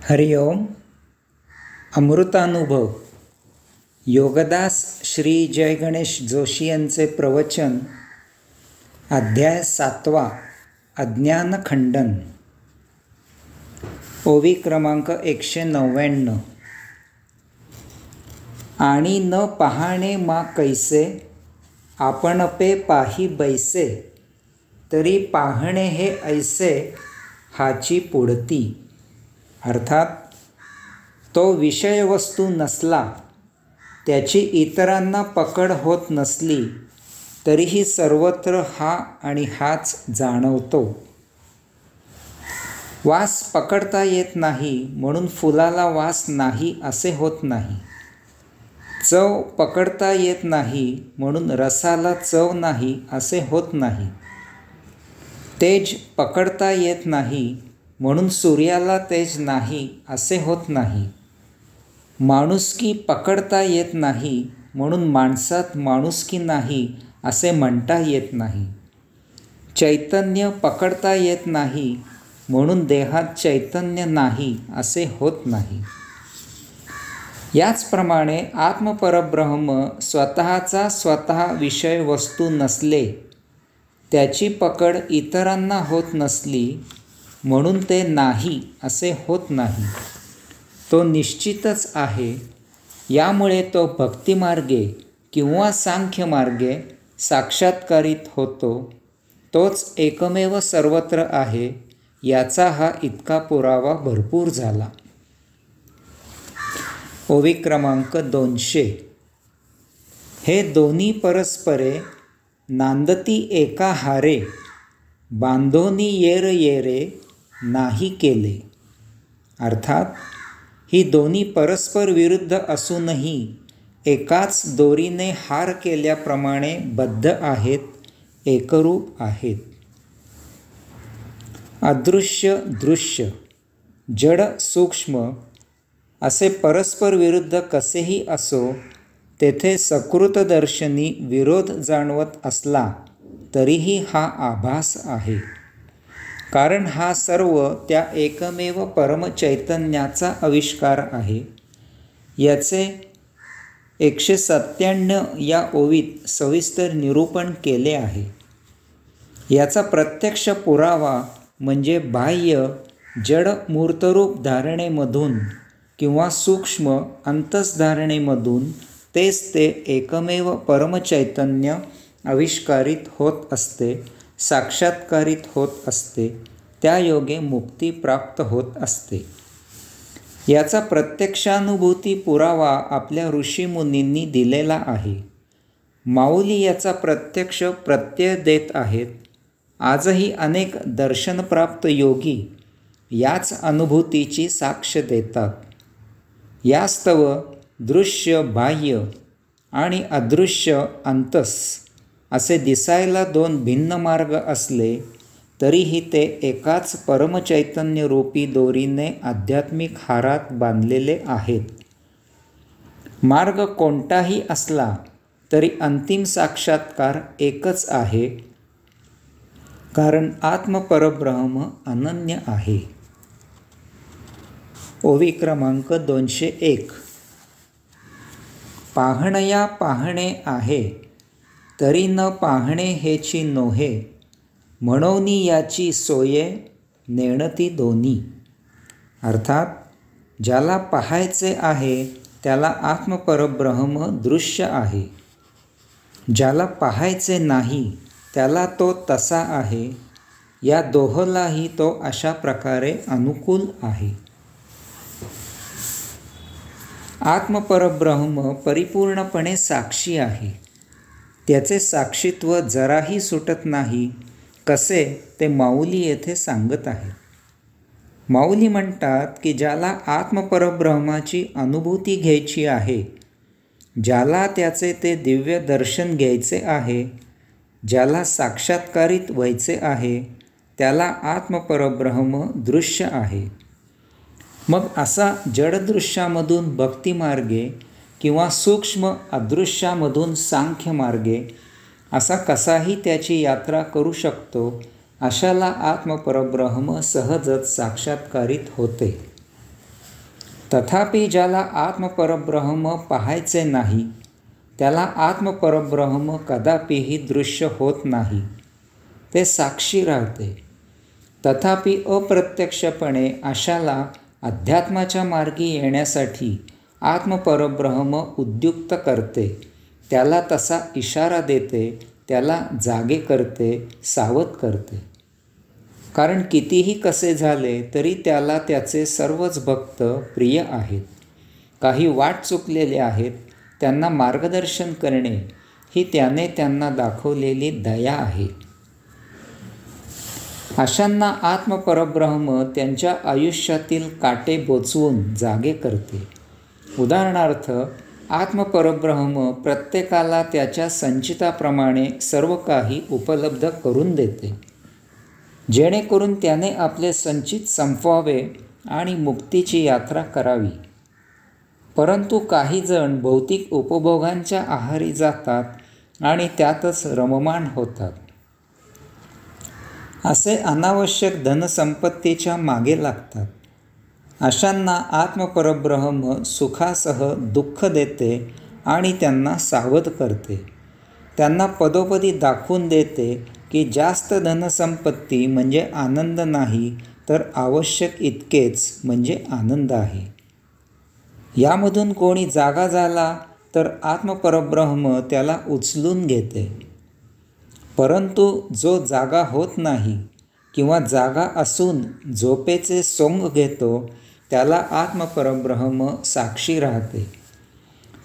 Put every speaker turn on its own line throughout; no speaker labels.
हरि ओम. अमृतानुभव. योगदास श्री जय गणेश जोशी यांचे प्रवचन. अध्याय 7. अज्ञानखंडन. ओवी क्रमांक 199. आणि न पाहणे मा कैसे, आपण पे पाही बैसे, तरी पाहणे हे ऐसे, हाची पुढती. अर्थात तो विषयवस्तू नसला, त्याची इतरांना पकड होत नसली, तरीही सर्वत्र हा आणि हाच जाणवतो. वास पकडता येत नाही म्हणून फुलाला वास नाही असे होत नाही. चव पकडता येत नाही म्हणून रसाला चव नाही असे होत नाही. तेज पकडता येत नाही म्हणून सूर्याला तेज नाही असे होत नाही. माणुसकी पकडता येत नाही म्हणून माणसात माणुसकी नाही असे म्हणता येत नाही. चैतन्य पकडता येत नाही म्हणून देहात चैतन्य नाही असे होत नाही. याचप्रमाणे आत्मपरब्रह्म स्वतःचा स्वतः विषय वस्तू नसले, त्याची पकड इतरांना होत नसली म्हणून ते नाही असे होत नाही. तो निश्चितच आहे. यामुळे तो भक्तिमार्गे किंवा सांख्यमार्गे साक्षात्कारित होतो. तोच एकमेव सर्वत्र आहे याचा हा इतका पुरावा भरपूर झाला. ओवी क्रमांक 200. हे दोन्ही परस्परे नांदती एका हारे, बांधोनी येर येरे नाही केले. अर्थात ही दोन्ही परस्पर विरुद्ध असूनही एकाच दोरीने हार केल्याप्रमाणे बद्ध आहेत, एकरूप आहेत. अदृश्य दृश्य, जड सूक्ष्म असे परस्पर विरुद्ध कसेही असो, तेथे सकृतदर्शनी विरोध जाणवत असला तरीही हा आभास आहे. कारण हा सर्व त्या एकमेव परमचैतन्याचा आविष्कार आहे. याचे 197 या ओवीत सविस्तर निरूपण केले आहे. याचा प्रत्यक्ष पुरावा म्हणजे बाह्य जड मूर्तरूप धारणेमधून किंवा सूक्ष्म अंतस्धारणेमधून तेच ते एकमेव परमचैतन्य आविष्कारित होत असते, साक्षात्कारित होत असते. त्या योगे मुक्ती प्राप्त होत असते. याचा प्रत्यक्षानुभूती पुरावा आपल्या ऋषीमुनींनी दिलेला आहे. माऊली याचा प्रत्यक्ष प्रत्यय देत आहेत. आजही अनेक दर्शनप्राप्त योगी याच अनुभूतीची साक्ष देतात. यास्तव दृश्य बाह्य आणि अदृश्य अंतस असे दिसायला दोन भिन्न मार्ग असले तरीही ते एकाच परमचैतन्यरूपी दोरीने आध्यात्मिक हारात बांधलेले आहेत. मार्ग कोणताही असला तरी अंतिम साक्षात्कार एकच आहे, कारण आत्मपरब्रह्म अनन्य आहे. ओवी क्रमांक 201. पाहणया पाहणे आहे, तरी न पाहणे हेची नोहे, म्हणून याची सोये नेणती दोन्ही. अर्थात ज्याला पाहायचे आहे त्याला आत्मपरब्रह्म दृश्य आहे. ज्याला पाहायचे नाही त्याला तो तसा आहे. या दोहोलाही तो अशा प्रकारे अनुकूल आहे. आत्मपरब्रह्म परिपूर्णपणे साक्षी आहे. त्याचे साक्षीत्व जराही सुटत नाही, कसे ते माऊली येथे सांगत आहे. माऊली म्हणतात की ज्याला आत्मपरब्रह्माची अनुभूती घ्यायची आहे, ज्याला त्याचे ते दिव्य दर्शन घ्यायचे आहे, ज्याला साक्षात्कारित व्हायचे आहे, त्याला आत्मपरब्रह्म दृश्य आहे. मग असा जडदृश्यामधून भक्तिमार्गे किंवा सूक्ष्म अदृश्यामधून सांख्यमार्गे असा कसाही त्याची यात्रा करू शकतो, अशाला आत्मपरब्रह्म सहजच साक्षात्कारित होते. तथापि ज्याला आत्मपरब्रह्म पाहायचे नाही त्याला आत्मपरब्रह्म कदापिही दृश्य होत नाही, ते साक्षी राहते. तथापि अप्रत्यक्षपणे अशाला अध्यात्माच्या मार्गी येण्यासाठी आत्मपरब्रह्म उद्युक्त करते, त्याला तसा इशारा देते, त्याला जागे करते, सावध करते. कारण कितीही कसे झाले तरी त्याला त्याचे सर्वच भक्त प्रिय आहेत. काही वाट चुकलेले आहेत त्यांना मार्गदर्शन करणे ही त्याने त्यांना दाखवलेली दया आहे. अशांना आत्मपरब्रह्म त्यांच्या आयुष्यातील काटे बोचवून जागे करते. उदाहरणार्थ, आत्मपरब्रह्म प्रत्येकाला त्याच्या संचिताप्रमाणे सर्व काही उपलब्ध करून देते, जेणेकरून त्याने आपले संचित संपवावे आणि मुक्तीची यात्रा करावी. परंतु काही जण भौतिक उपभोगांच्या आहारी जातात आणि त्यातच रममाण होतात. असे अनावश्यक धनसंपत्तीच्या मागे लागतात. अशांना आत्मपरब्रह्म सुखासह दुःख देते आणि त्यांना सावध करते. त्यांना पदोपदी दाखवून देते की जास्त धनसंपत्ती म्हणजे आनंद नाही, तर आवश्यक इतकेच म्हणजे आनंद आहे. यामधून कोणी जागा झाला तर आत्मपरब्रह्म त्याला उचलून घेते. परंतु जो जागा होत नाही किंवा जागा असून झोपेचे सोंग घेतो त्याला आत्मपरब्रह्म साक्षी राहते.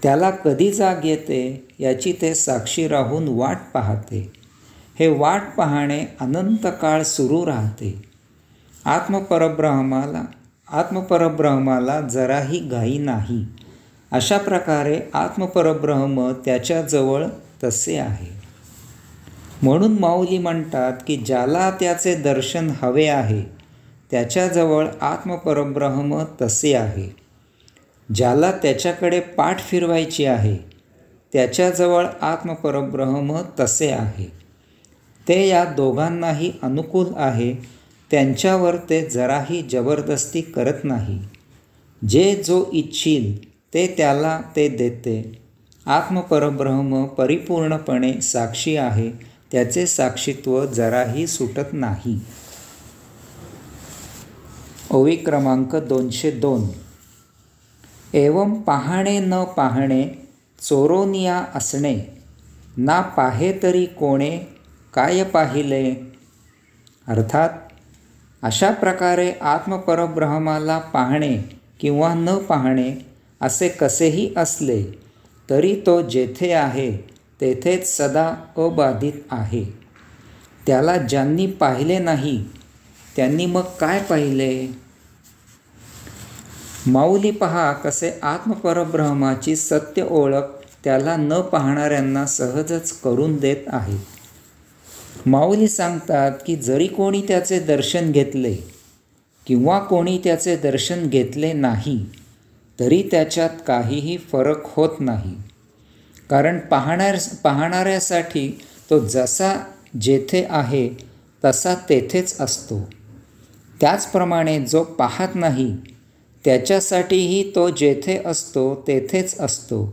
त्याला कधी जाग येते याची ते साक्षी राहून वाट पाहते. हे वाट पाहणे अनंत काळ सुरू राहते. आत्मपरब्रह्माला जराही घाई नाही. अशा प्रकारे आत्मपरब्रह्म त्याच्याजवळ तसे आहे. म्हणून माऊली म्हणतात की ज्याला त्याचे दर्शन हवे आहे त्याच्याजवळ आत्मपरब्रह्म तसे आहे. ज्याला त्याच्याकडे पाठ फिरवायची आहे त्याच्याजवळ आत्मपरब्रह्म तसे आहे. ते या दोघांनाही अनुकूल आहे. त्यांच्यावर ते जराही जबरदस्ती करत नाही. जे जो इच्छील ते त्याला ते देते. आत्मपरब्रह्म परिपूर्णपणे साक्षी आहे. त्याचे साक्षीत्व जराही सुटत नाही. ओवी क्रमांक 202. एवं पाहणे न पाहणे चोरोनिया असणे, ना पाहे तरी कोणे काय पाहिले. अर्थात अशा प्रकारे आत्मपरब्रह्माला पाहणे किंवा न पाहणे असे कसेही असले तरी तो जेथे आहे तेथेच सदा अबाधित आहे. त्याला ज्यांनी पाहिले नाही त्यांनी मग काय पाहिले. माऊली पहा कसे आत्मपरब्रह्माची सत्य ओळख त्याला न पाहणाऱ्यांना सहजच करून देत आहेत. माऊली सांगतात की जरी कोणी त्याचे दर्शन घेतले किंवा कोणी त्याचे दर्शन घेतले नाही तरी त्याच्यात काहीही फरक होत नाही. कारण पाहणाऱ्यासाठी तो जसा जेथे आहे तसा तेथेच असतो. त्याचप्रमाणे जो पाहत नाही त्याच्यासाठीही तो जेथे असतो तेथेच असतो.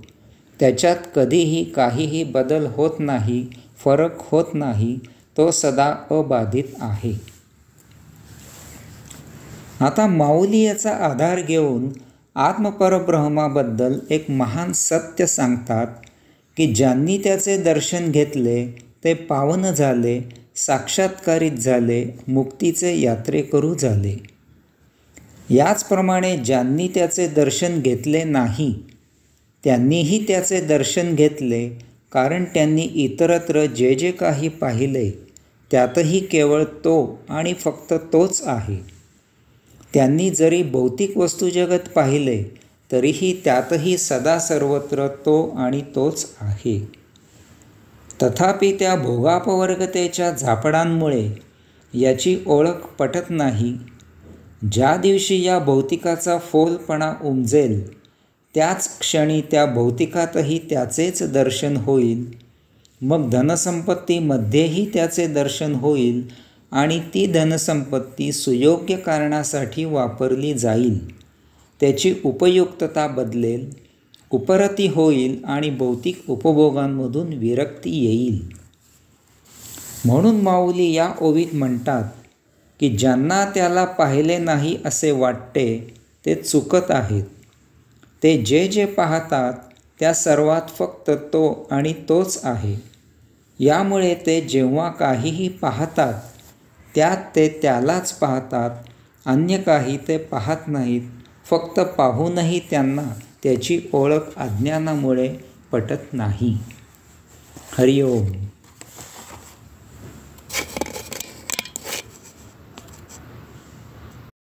त्याच्यात कधीही काहीही बदल होत नाही, फरक होत नाही. तो सदा अबाधित आहे. आता माऊली याचा आधार घेऊन आत्मपरब्रह्माबद्दल एक महान सत्य सांगतात की ज्यांनी त्याचे दर्शन घेतले ते पावन झाले, साक्षात्कारित झाले, मुक्तीचे यात्रेकरू झाले. याचप्रमाणे ज्यांनी त्याचे दर्शन घेतले नाही त्यांनीही त्याचे दर्शन घेतले, कारण त्यांनी इतरत्र जे जे काही पाहिले त्यातही केवळ तो आणि फक्त तोच आहे. त्यांनी जरी भौतिक वस्तुजगत पाहिले तरीही त्यातही सदा सर्वत्र तो आणि तोच आहे. तथापि त्या भोगापवर्गतेच्या झापडांमुळे याची ओळख पटत नाही. ज्या दिवशी या भौतिकाचा फोलपणा उमजेल त्याच क्षणी त्या भौतिकातही त्याचेच दर्शन होईल. मग धनसंपत्तीमध्येही त्याचे दर्शन होईल आणि ती धनसंपत्ती सुयोग्य कारणासाठी वापरली जाईल. त्याची उपयुक्तता बदलेल, उपरती होईल आणि भौतिक उपभोगांमधून विरक्ती येईल. म्हणून माऊली या ओवीत म्हणतात की ज्यांना त्याला पाहिले नाही असे वाटते ते चुकत आहेत. ते जे जे पाहतात त्या सर्वात फक्त तो आणि तोच आहे. यामुळे ते जेव्हा काहीही पाहतात त्यात ते त्यालाच पाहतात, अन्य काही ते पाहत नाहीत. फक्त पाहूनही त्यांना त्याची ओळख अज्ञानामुळे पटत नाही. हरिओम.